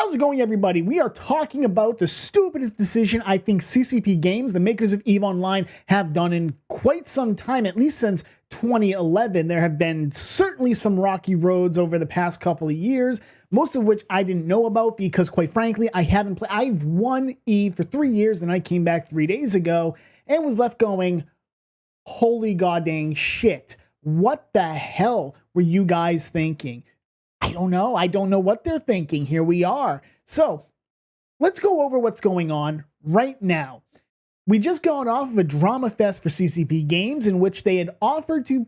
How's it going, everybody? We are talking about the stupidest decision I think CCP Games, the makers of EVE Online, have done in quite some time, at least since 2011. There have been certainly some rocky roads over the past couple of years, most of which I didn't know about because, quite frankly, I haven't played. I've won EVE for 3 years, and I came back 3 days ago and was left going, holy goddamn shit. What the hell were you guys thinking? I don't know. I don't know what they're thinking. Here we are. So let's go over what's going on right now. We just got off of a drama fest for CCP Games in which they had offered to,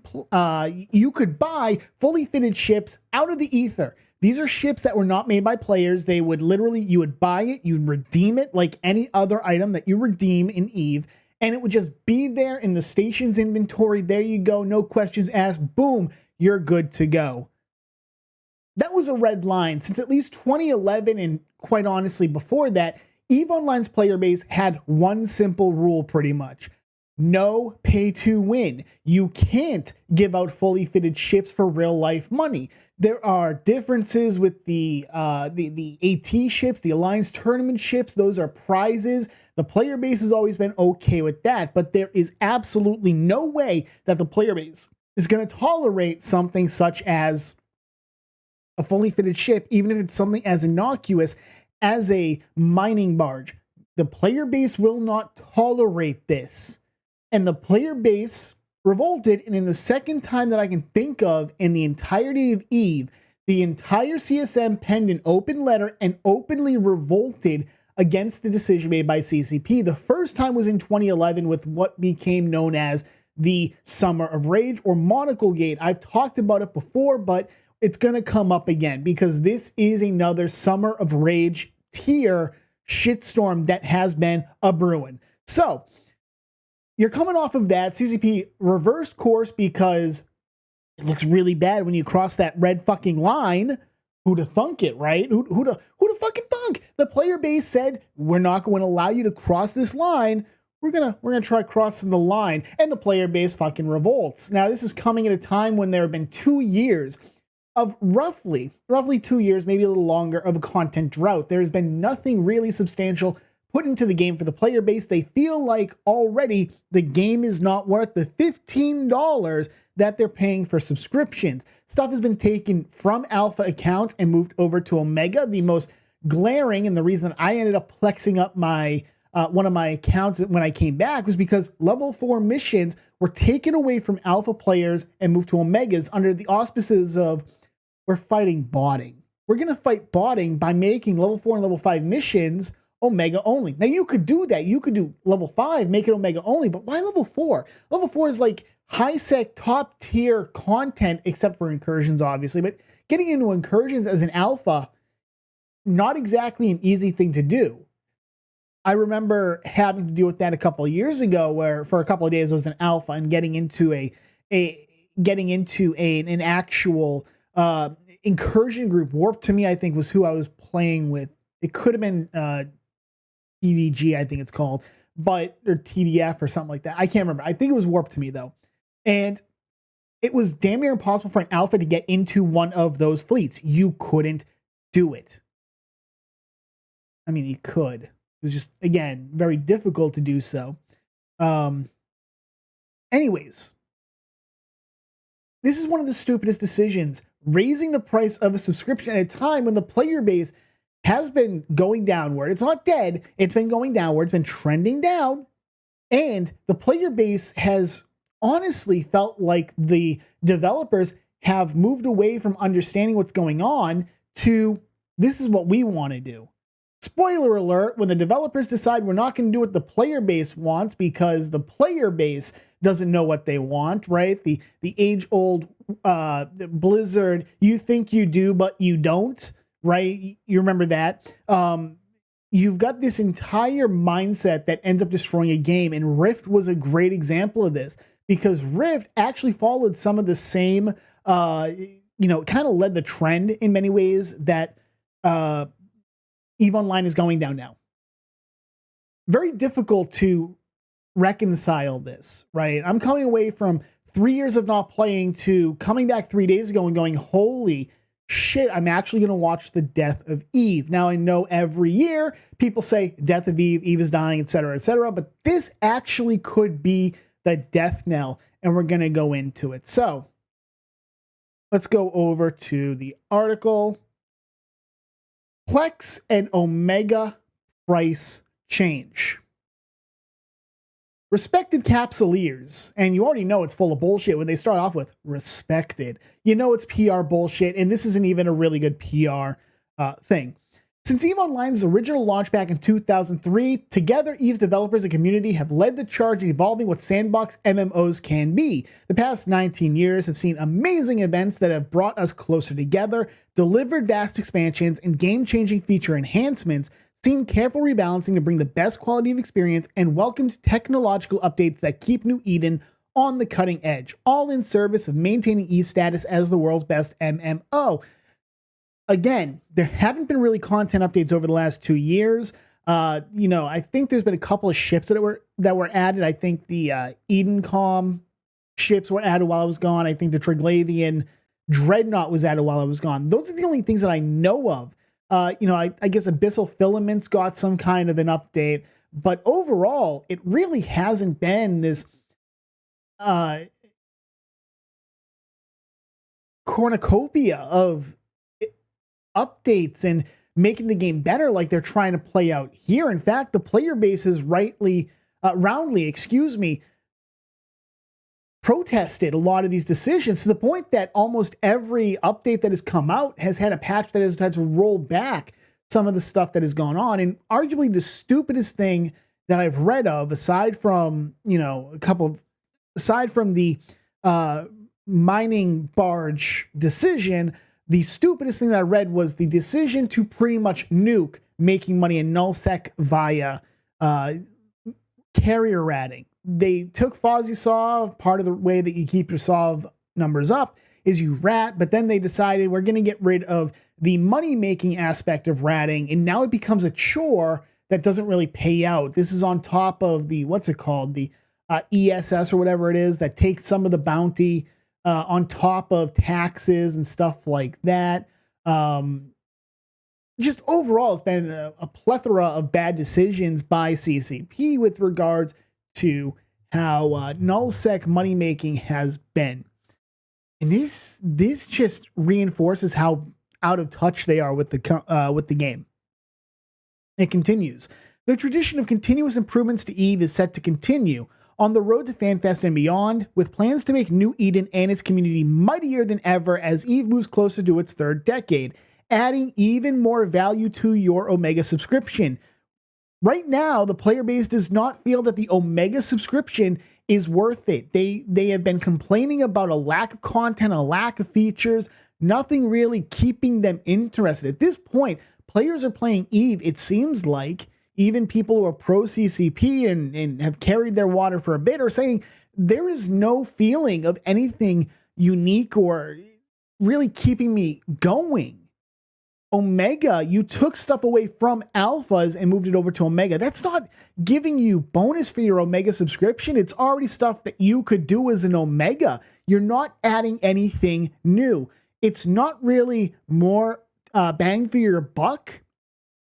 you could buy fully fitted ships out of the ether. These are ships that were not made by players. They would literally, you would buy it, you'd redeem it like any other item that you redeem in EVE, and it would just be there in the station's inventory. There you go. No questions asked. Boom. You're good to go. That was a red line since at least 2011, and quite honestly before that, EVE Online's player base had one simple rule pretty much. No pay to win. You can't give out fully fitted ships for real life money. There are differences with the AT ships, the Alliance Tournament ships. Those are prizes. The player base has always been okay with that, but there is absolutely no way that the player base is going to tolerate something such as a fully fitted ship, even if it's something as innocuous as a mining barge. The player base will not tolerate this. And the player base revolted, and in the second time that I can think of in the entirety of EVE, the entire CSM penned an open letter and openly revolted against the decision made by CCP. The first time was in 2011 with what became known as the Summer of Rage or Monocle Gate. I've talked about it before, but it's going to come up again because this is another Summer of Rage tier shitstorm that has been a brewing. So you're coming off of that. CCP reversed course because it looks really bad when you cross that red fucking line. Who'da thunk it, right? Who'da fucking thunk? The player base said, we're not going to allow you to cross this line. We're gonna try crossing the line, and the player base fucking revolts. Now this is coming at a time when there have been 2 years of roughly 2 years, maybe a little longer, of a content drought. There has been nothing really substantial put into the game for the player base. They feel like already the game is not worth the $15 that they're paying for subscriptions. Stuff has been taken from alpha accounts and moved over to Omega. The most glaring, and the reason that I ended up plexing up my one of my accounts when I came back, was because level 4 missions were taken away from alpha players and moved to Omegas under the auspices of, we're fighting botting. We're going to fight botting by making level 4 and level 5 missions Omega only. Now, you could do that. You could do level 5, make it Omega only, but why level 4? Level 4 is like high-sec, top-tier content, except for incursions, obviously. But getting into incursions as an alpha, not exactly an easy thing to do. I remember having to deal with that a couple of years ago, where for a couple of days it was an alpha, and getting into an actual incursion group. Warp to Me, I think, was who I was playing with. It could have been TVG, I think it's called, or TDF or something like that. I can't remember. I think it was Warp to Me though, and it was damn near impossible for an alpha to get into one of those fleets. You couldn't do it. I mean, you could. It was just, again, very difficult to do so. Anyways, this is one of the stupidest decisions. Raising the price of a subscription at a time when the player base has been going downward. It's not dead. It's been going downward. It's been trending down. And the player base has honestly felt like the developers have moved away from understanding what's going on to, this is what we want to do. Spoiler alert, when the developers decide we're not going to do what the player base wants because the player base doesn't know what they want, right? The age-old Blizzard, you think you do, but you don't, right? You remember that? You've got this entire mindset that ends up destroying a game, and Rift was a great example of this because Rift actually followed some of the same, kind of led the trend in many ways that EVE Online is going down now. Very difficult to reconcile this, right? I'm coming away from 3 years of not playing to coming back 3 days ago and going, holy shit, I'm actually going to watch the death of Eve. Now, I know every year people say death of Eve, Eve is dying, etc., but this actually could be the death knell, and we're going to go into it. So let's go over to the article. PLEX and Omega price change. Respected capsuleers, and you already know it's full of bullshit when they start off with respected. You know it's PR bullshit, and this isn't even a really good PR thing. Since EVE Online's original launch back in 2003, together EVE's developers and community have led the charge in evolving what sandbox MMOs can be. The past 19 years have seen amazing events that have brought us closer together, delivered vast expansions and game-changing feature enhancements, seen careful rebalancing to bring the best quality of experience, and welcomed technological updates that keep New Eden on the cutting edge, all in service of maintaining EVE's status as the world's best MMO. Again, there haven't been really content updates over the last 2 years. I think there's been a couple of ships that were added. I think the Edencom ships were added while I was gone. I think the Triglavian Dreadnought was added while I was gone. Those are the only things that I know of. I guess Abyssal Filaments got some kind of an update, but overall, it really hasn't been this cornucopia of updates and making the game better like they're trying to play out here. In fact, the player base has roundly, protested a lot of these decisions to the point that almost every update that has come out has had a patch that has had to roll back some of the stuff that has gone on. And arguably the stupidest thing that I've read of, aside from the mining barge decision, the stupidest thing that I read was the decision to pretty much nuke making money in nullsec via carrier ratting. They took Fuzzy Solve. Part of the way that you keep your solve numbers up is you rat, but then they decided we're going to get rid of the money-making aspect of ratting, and now it becomes a chore that doesn't really pay out. This is on top of the, the ESS or whatever it is, that takes some of the bounty on top of taxes and stuff like that. Just overall, it's been a plethora of bad decisions by CCP with regards to how nullsec money making has been, and this just reinforces how out of touch they are with the game. It continues. The tradition of continuous improvements to EVE is set to continue on the road to FanFest and beyond, with plans to make New Eden and its community mightier than ever as EVE moves closer to its third decade, adding even more value to your Omega subscription. Right now, the player base does not feel that the Omega subscription is worth it. They have been complaining about a lack of content, a lack of features, nothing really keeping them interested. At this point, players are playing EVE, it seems like, even people who are pro-CCP and have carried their water for a bit are saying there is no feeling of anything unique or really keeping me going. Omega, you took stuff away from alphas and moved it over to Omega. That's not giving you bonus for your Omega subscription. It's already stuff that you could do as an Omega. You're not adding anything new. It's not really more bang for your buck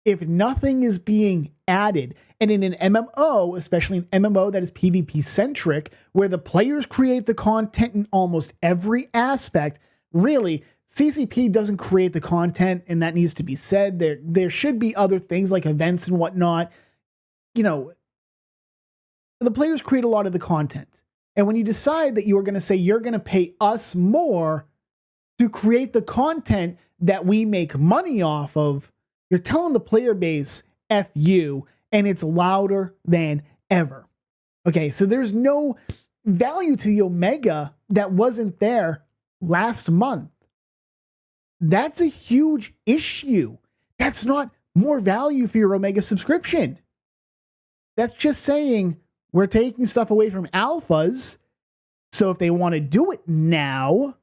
if nothing is being added. And in an MMO, especially an MMO that is PvP centric, where the players create the content in almost every aspect, really, CCP doesn't create the content, and that needs to be said. There should be other things like events and whatnot. The players create a lot of the content. And when you decide that you are going to say you're going to pay us more to create the content that we make money off of, you're telling the player base, F you, and it's louder than ever. Okay, so there's no value to the Omega that wasn't there last month. That's a huge issue. That's not more value for your Omega subscription. That's just saying we're taking stuff away from alphas, so if they want to do it now,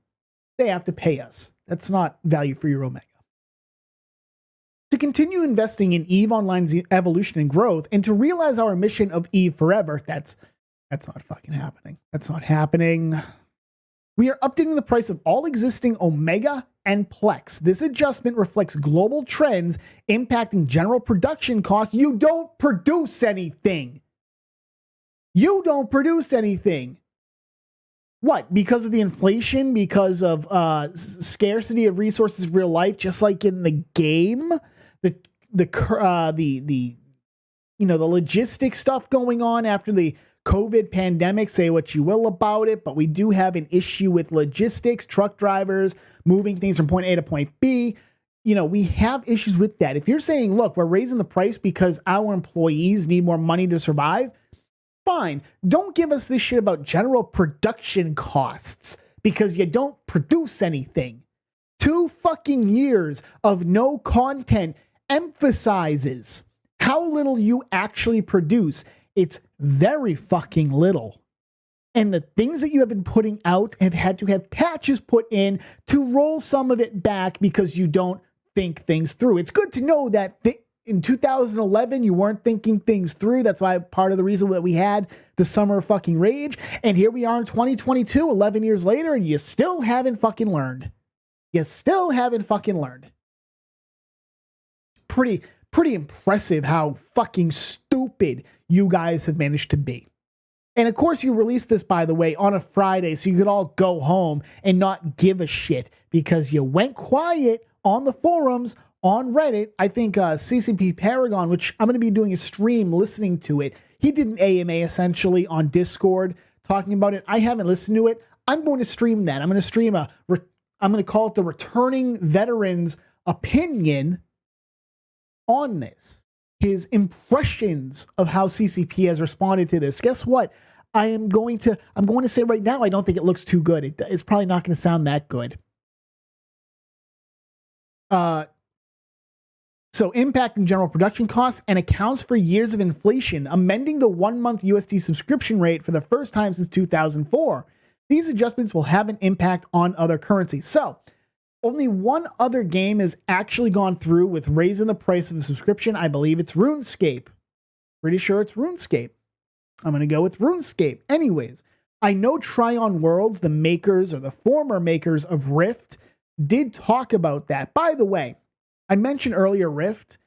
they have to pay us. That's not value for your Omega. To continue investing in EVE Online's evolution and growth, and to realize our mission of EVE forever, that's not fucking happening. That's not happening. We are updating the price of all existing Omega and PLEX. This adjustment reflects global trends impacting general production costs. You don't produce anything. You don't produce anything. What? Because of the inflation? Because of scarcity of resources in real life? Just like in the game, the logistics stuff going on after the COVID pandemic. Say what you will about it, but we do have an issue with logistics, truck drivers moving things from point A to point B. We have issues with that. If you're saying, look, we're raising the price because our employees need more money to survive, fine. Don't give us this shit about general production costs because you don't produce anything. 2 fucking years of no content emphasizes how little you actually produce. It's very fucking little. And the things that you have been putting out have had to have patches put in to roll some of it back because you don't think things through. It's good to know that in 2011, you weren't thinking things through. That's why part of the reason that we had the summer of fucking rage. And here we are in 2022, 11 years later, and you still haven't fucking learned. You still haven't fucking learned. Pretty impressive how fucking stupid you guys have managed to be. And of course, you released this, by the way, on a Friday, so you could all go home and not give a shit because you went quiet on the forums, on Reddit. I think CCP Paragon, which I'm going to be doing a stream listening to it, he did an AMA essentially on Discord talking about it. I haven't listened to it. I'm going to stream that. I'm going to stream I'm going to call it the returning veteran's opinion on this. His impressions of how CCP has responded to this. Guess what? I'm going to say right now, I don't think it looks too good. It's probably not going to sound that good. So impacting general production costs and accounts for years of inflation, amending the 1-month USD subscription rate for the first time since 2004. These adjustments will have an impact on other currencies. So only one other game has actually gone through with raising the price of the subscription. I believe it's RuneScape. Pretty sure it's RuneScape. I'm going to go with RuneScape. Anyways, I know Tryon Worlds, the makers or the former makers of Rift, did talk about that. By the way, I mentioned earlier Rift.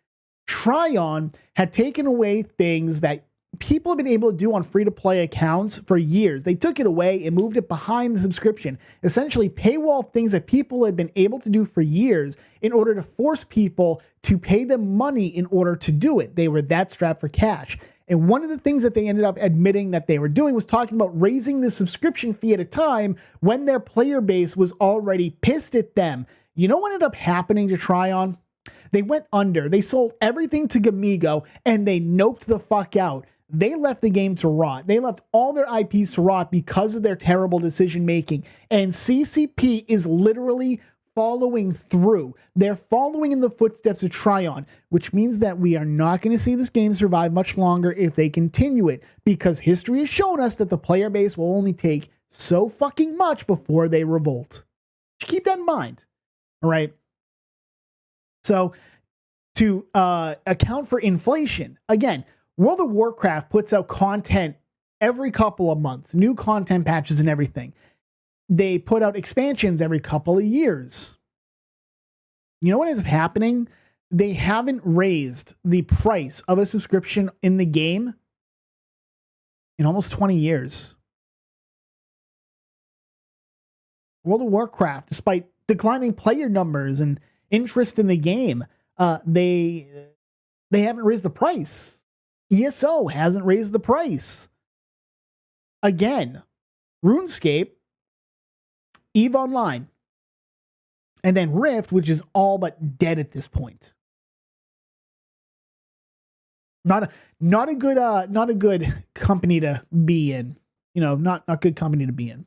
Tryon had taken away things that people have been able to do on free-to-play accounts for years. They took it away and moved it behind the subscription. Essentially, paywall things that people had been able to do for years in order to force people to pay them money in order to do it. They were that strapped for cash. And one of the things that they ended up admitting that they were doing was talking about raising the subscription fee at a time when their player base was already pissed at them. You know what ended up happening to Tryon? They went under. They sold everything to Gamigo, and they noped the fuck out. They left the game to rot. They left all their IPs to rot because of their terrible decision making. And CCP is literally following through. They're following in the footsteps of Tryon, which means that we are not going to see this game survive much longer if they continue it, because history has shown us that the player base will only take so fucking much before they revolt. Keep that in mind. All right. So to account for inflation, again, World of Warcraft puts out content every couple of months, new content patches and everything. They put out expansions every couple of years. You know what is happening? They haven't raised the price of a subscription in the game in almost 20 years. World of Warcraft, despite declining player numbers and interest in the game, they haven't raised the price. ESO hasn't raised the price. Again, RuneScape, EVE Online, and then Rift, which is all but dead at this point. Not a good company to be in. You know, not good company to be in.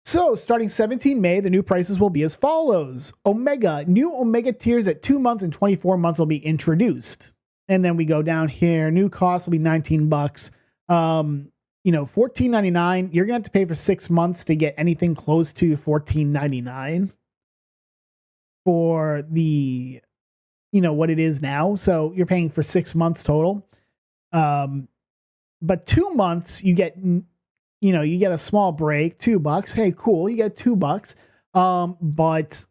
So, starting 17 May, the new prices will be as follows. Omega, new Omega tiers at 2 months and 24 months will be introduced. And then we go down here. New cost will be $19. $14.99. You're gonna have to pay for 6 months to get anything close to $14.99 for the, what it is now. So you're paying for 6 months total. But 2 months you get you get a small break, $2. Hey, cool, you get $2. But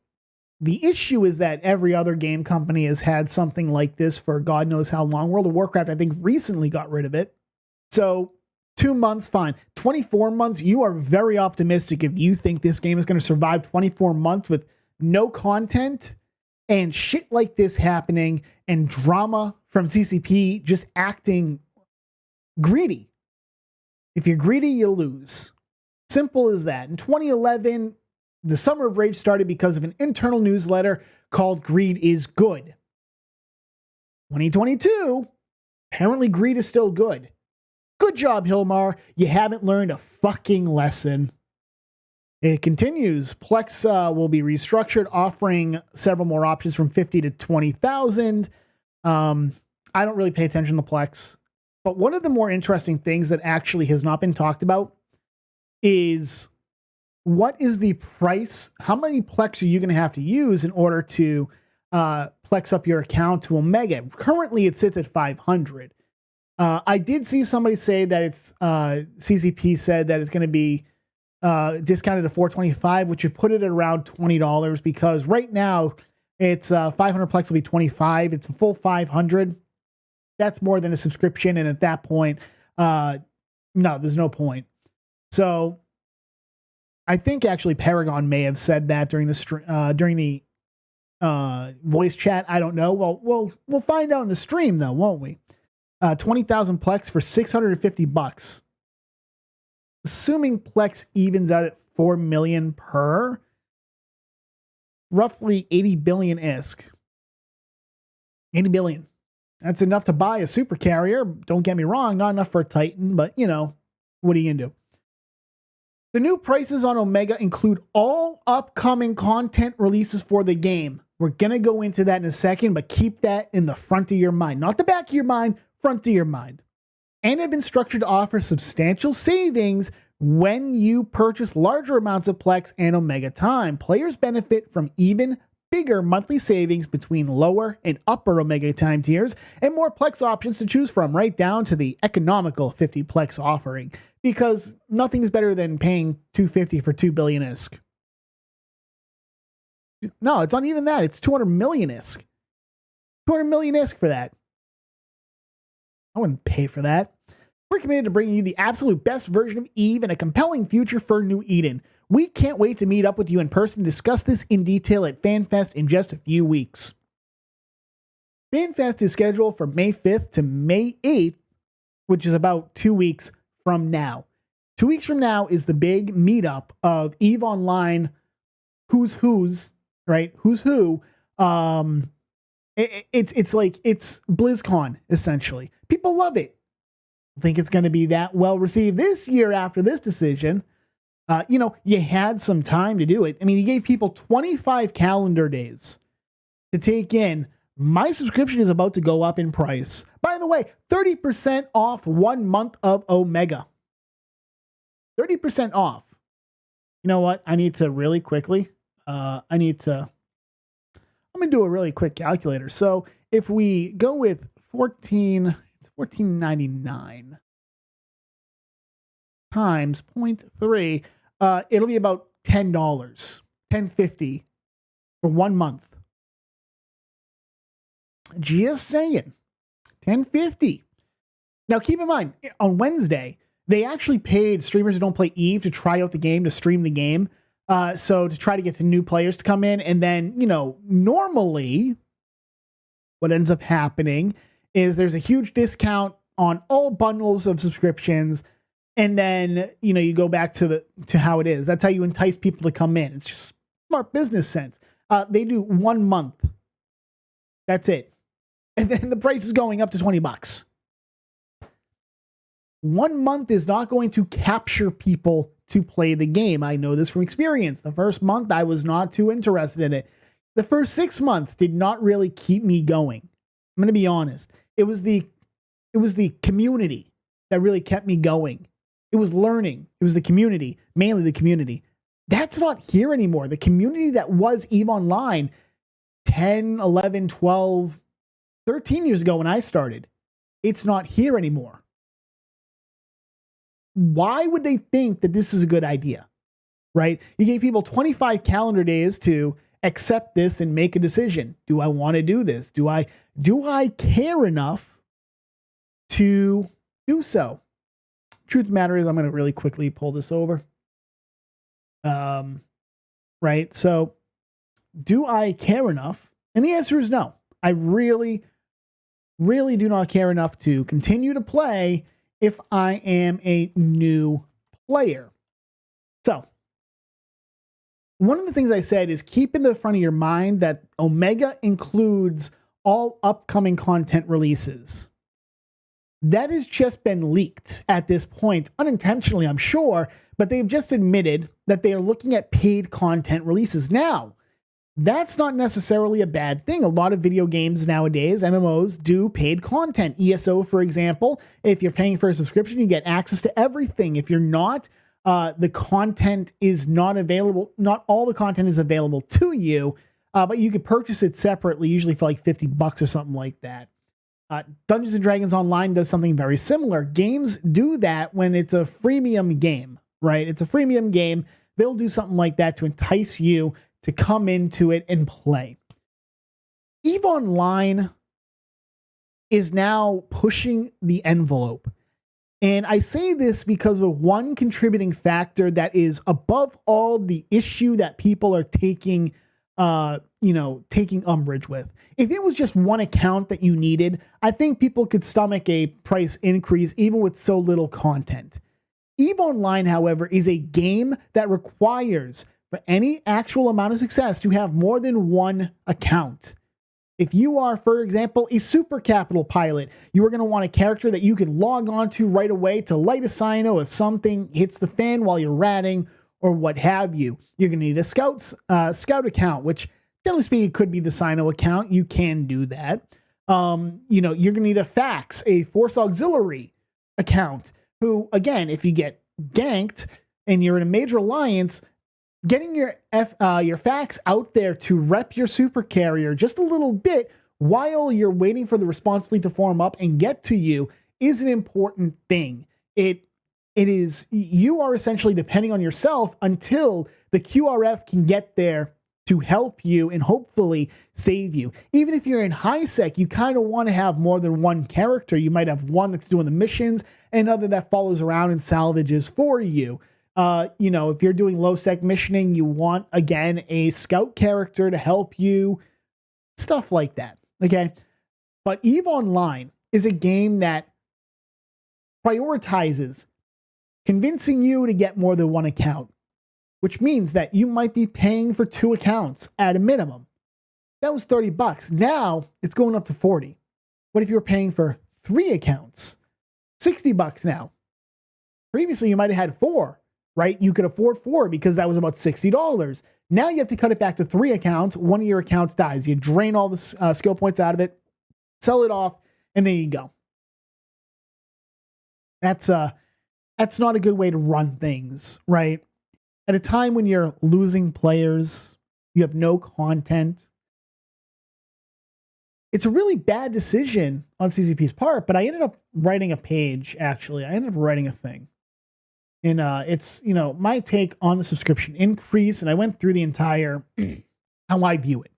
the issue is that every other game company has had something like this for God knows how long. World of Warcraft, I think, recently got rid of it. So 2 months, fine. 24 months, you are very optimistic if you think this game is going to survive 24 months with no content and shit like this happening and drama from CCP just acting greedy. If you're greedy, you lose. Simple as that. In 2011, the Summer of Rage started because of an internal newsletter called Greed is Good. 2022, apparently greed is still good. Good job, Hilmar. You haven't learned a fucking lesson. It continues. PLEX will be restructured, offering several more options from 50 to 20,000. I don't really pay attention to PLEX. But one of the more interesting things that actually has not been talked about is what is the price? How many PLEX are you going to have to use in order to PLEX up your account to Omega? Currently, it sits at 500. I did see somebody say that it's CCP said that it's going to be discounted to 425, which would put it at around $20 because right now it's 500 PLEX will be 25. It's a full 500. That's more than a subscription, and at that point, no, there's no point. So, I think actually Paragon may have said that during the voice chat. I don't know. Well, we'll find out in the stream though, won't we? 20,000 PLEX for $650. Assuming PLEX evens out at 4 million per, roughly 80 billion ISK. 80 billion. That's enough to buy a super carrier. Don't get me wrong, not enough for a Titan, but what are you gonna do? The new prices on Omega include all upcoming content releases for the game. We're gonna go into that in a second, but keep that in the front of your mind. Not the back of your mind, front of your mind. And have been structured to offer substantial savings when you purchase larger amounts of PLEX and Omega time. Players benefit from even bigger monthly savings between lower and upper Omega time tiers and more PLEX options to choose from, right down to the economical 50 PLEX offering, because nothing's better than paying $250 for 2 billion ISK. No, it's not even that. It's 200 million ISK. 200 million ISK for that. I wouldn't pay for that. We're committed to bringing you the absolute best version of EVE and a compelling future for New Eden. We can't wait to meet up with you in person and discuss this in detail at FanFest in just a few weeks. FanFest is scheduled for May 5th to May 8th, which is about 2 weeks from now. 2 weeks from now is the big meetup of EVE Online, who's, right? Who's who. It's like, it's BlizzCon, essentially. People love it. I think it's going to be that well received this year after this decision. You had some time to do it. I mean, you gave people 25 calendar days to take in. My subscription is about to go up in price. By the way, 30% off 1 month of Omega. 30% off. You know what? I need to really quickly. I'm going to do a really quick calculator. So if we go with $14.99 times 0.3, it'll be about $10, $10.50 for 1 month. Just saying, $10.50. Now keep in mind, on Wednesday, they actually paid streamers who don't play EVE to try out the game, to stream the game. So to try to get some new players to come in. And then, normally what ends up happening is there's a huge discount on all bundles of subscriptions. And then, you go back to how it is. That's how you entice people to come in. It's just smart business sense. They do 1 month. That's it. And then the price is going up to $20. 1 month is not going to capture people to play the game. I know this from experience. The first month, I was not too interested in it. The first 6 months did not really keep me going. I'm going to be honest. It was the community that really kept me going. It was learning. It was the community, mainly the community. That's not here anymore. The community that was EVE Online 10, 11, 12, 13 years ago when I started, it's not here anymore. why would they think that this is a good idea, right? You gave people 25 calendar days to accept this and make a decision. Do I want to do this? Do I care enough to do so? Truth of the matter is, I'm going to really quickly pull this over. Right? So, do I care enough? And the answer is no. I really, really do not care enough to continue to play if I am a new player. So, one of the things I said is keep in the front of your mind that Omega includes all upcoming content releases. That has just been leaked at this point, unintentionally, I'm sure, but they've just admitted that they are looking at paid content releases. Now, that's not necessarily a bad thing. A lot of video games nowadays, MMOs, do paid content. ESO, for example, if you're paying for a subscription, you get access to everything. If you're not, the content is not available. Not all the content is available to you, but you could purchase it separately, usually for like $50 or something like that. Dungeons and Dragons Online does something very similar. Games do that when it's a freemium game, right? It's a freemium game. They'll do something like that to entice you to come into it and play. EVE Online is now pushing the envelope. And I say this because of one contributing factor that is above all the issue that people are taking umbrage with. If it was just one account that you needed, I think people could stomach a price increase even with so little content. EVE Online, however, is a game that requires for any actual amount of success to have more than one account. If you are, for example, a super capital pilot, you are going to want a character that you can log on to right away to light a cyno if something hits the fan while you're ratting or what have you. You're going to need a scout account, which generally speaking could be the cyno account. You can do that. You're going to need a fax, a force auxiliary account, who, again, if you get ganked and you're in a major alliance, getting your fax out there to rep your super carrier just a little bit while you're waiting for the response fleet to form up and get to you is an important thing. It is, you are essentially depending on yourself until the QRF can get there to help you and hopefully save you. Even if you're in high sec, you kind of want to have more than one character. You might have one that's doing the missions and another that follows around and salvages for you. If you're doing low sec missioning, you want, again, a scout character to help you, stuff like that. Okay. But EVE Online is a game that prioritizes convincing you to get more than one account, which means that you might be paying for 2 accounts at a minimum. That was $30. Now it's going up to 40. What if you were paying for 3 accounts? $60 now. Previously, you might have had 4. Right? You could afford 4 because that was about $60. Now you have to cut it back to 3 accounts. One of your accounts dies. You drain all the skill points out of it, sell it off, and there you go. That's not a good way to run things, right? At a time when you're losing players, you have no content. It's a really bad decision on CCP's part, but I ended up writing a page, actually. I ended up writing a thing. And it's, my take on the subscription increase, and I went through the entire how I view it.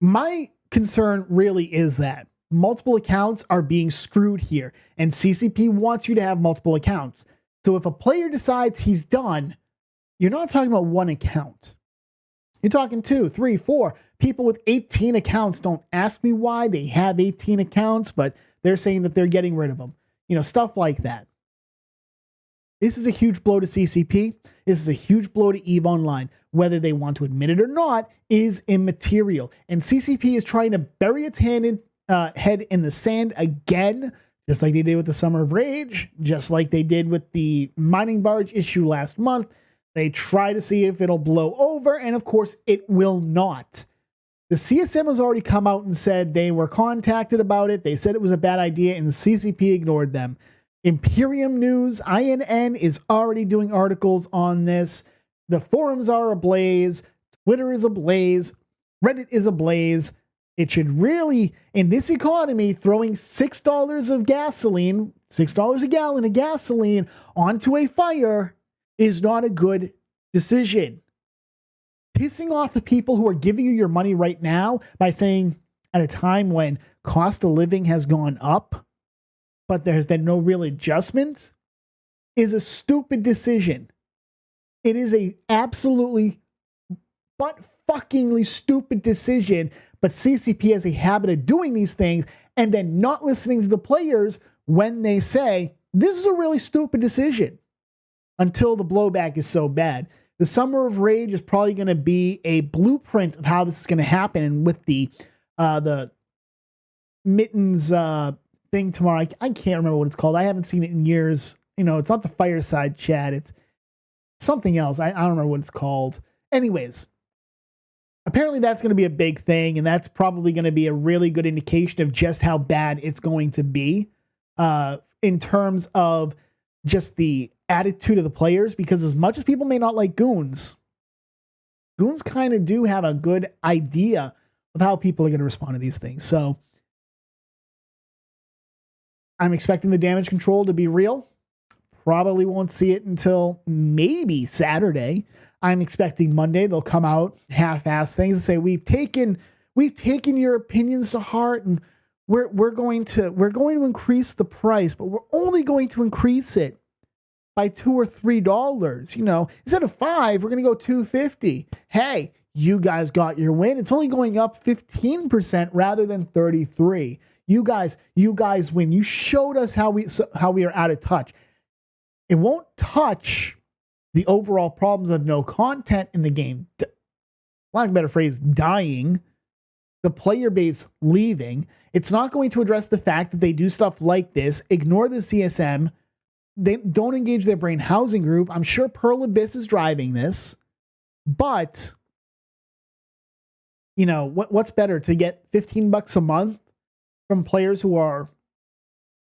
My concern really is that multiple accounts are being screwed here, and CCP wants you to have multiple accounts. So if a player decides he's done, you're not talking about 1 account. You're talking 2, 3, 4. People with 18 accounts, don't ask me why they have 18 accounts, but they're saying that they're getting rid of them. Stuff like that. This is a huge blow to CCP. This is a huge blow to EVE Online. Whether they want to admit it or not is immaterial. And CCP is trying to bury its head in the sand again, just like they did with the Summer of Rage, just like they did with the mining barge issue last month. They try to see if it'll blow over, and of course, it will not. The CSM has already come out and said they were contacted about it. They said it was a bad idea, and the CCP ignored them. Imperium News, INN, is already doing articles on this. The forums are ablaze. Twitter is ablaze. Reddit is ablaze. It should really, in this economy, throwing $6 of gasoline, $6 a gallon of gasoline onto a fire is not a good decision. Pissing off the people who are giving you your money right now by saying at a time when cost of living has gone up, but there has been no real adjustment, is a stupid decision. It is a absolutely butt-fuckingly stupid decision, but CCP has a habit of doing these things and then not listening to the players when they say, this is a really stupid decision, until the blowback is so bad. The Summer of Rage is probably going to be a blueprint of how this is going to happen. And with the Mittens thing tomorrow, I can't remember what it's called. I haven't seen it in years. You know, it's not the Fireside Chat. It's something else. I don't remember what it's called. Anyways, apparently that's going to be a big thing, and that's probably going to be a really good indication of just how bad it's going to be in terms of just the attitude of the players, because as much as people may not like goons kind of do have a good idea of how people are going to respond to these things. So I'm expecting the damage control to be real. Probably won't see it until maybe Saturday. I'm expecting Monday they'll come out half-ass things and say we've taken your opinions to heart, and we're going to increase the price, but we're only going to increase it by $2 or $3. You know, instead of $5, we're going to go $2.50. Hey, you guys got your win. It's only going up 15% rather than 33%. You guys win. You showed us how we are out of touch. It won't touch the overall problems of no content in the game. Lack of a better phrase, dying. The player base leaving. It's not going to address the fact that they do stuff like this. Ignore the CSM. They don't engage their brain housing group. I'm sure Pearl Abyss is driving this, but you know what's better, to get $15 a month from players who are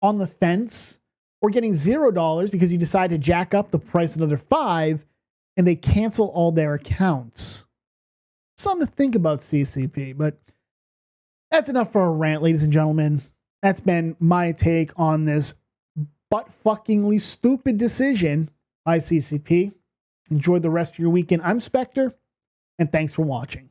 on the fence, or getting $0 because you decide to jack up the price another $5 and they cancel all their accounts. Something to think about, CCP. But that's enough for a rant, ladies and gentlemen. That's been my take on this butt-fuckingly stupid decision by CCP. Enjoy the rest of your weekend. I'm Spectre, and thanks for watching.